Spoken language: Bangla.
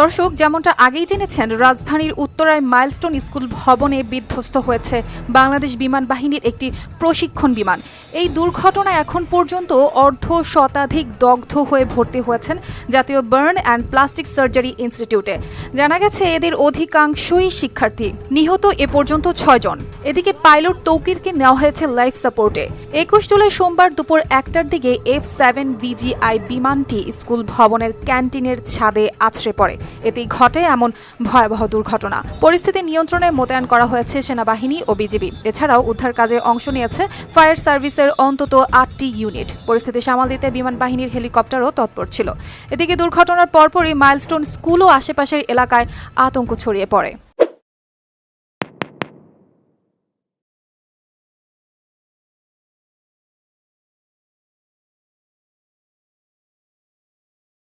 দর্শক, যেমনটা আগেই জেনেছেন, রাজধানীর উত্তরায় মাইলস্টোন স্কুল ভবনে বিধ্বস্ত হয়েছে বাংলাদেশ বিমান বাহিনীর একটি প্রশিক্ষণ বিমান। এই দুর্ঘটনায় এখন পর্যন্ত অর্ধ শতাধিক দগ্ধ হয়ে ভর্তি হয়েছেন জাতীয় বার্ন অ্যান্ড প্লাস্টিক সার্জারি ইনস্টিটিউটে। জানা গেছে এদের অধিকাংশই শিক্ষার্থী। নিহত এ পর্যন্ত ৬ জন। এদিকে পাইলট তৌকিরকে নেওয়া হয়েছে লাইফ সাপোর্টে। ২১ জুলাই সোমবার দুপুর ১টার দিকে F-7 VGI বিমানটি স্কুল ভবনের ক্যান্টিনের ছাদে আছড়ে পড়ে। এতেই ঘটে এমন ভয়াবহ দুর্ঘটনা। পরিস্থিতি নিয়ন্ত্রণে মোতায়েন করা হয়েছে সেনাবাহিনী ও বিজিবি। এছাড়াও উদ্ধার কাজে অংশ নিয়েছে ফায়ার সার্ভিসের অন্তত ৮টি ইউনিট। পরিস্থিতি সামাল দিতে বিমান বাহিনীর হেলিকপ্টারও তৎপর ছিল। এদিকে দুর্ঘটনার পরপরই মাইলস্টোন স্কুল ও আশেপাশের এলাকায় আতঙ্ক ছড়িয়ে পড়ে।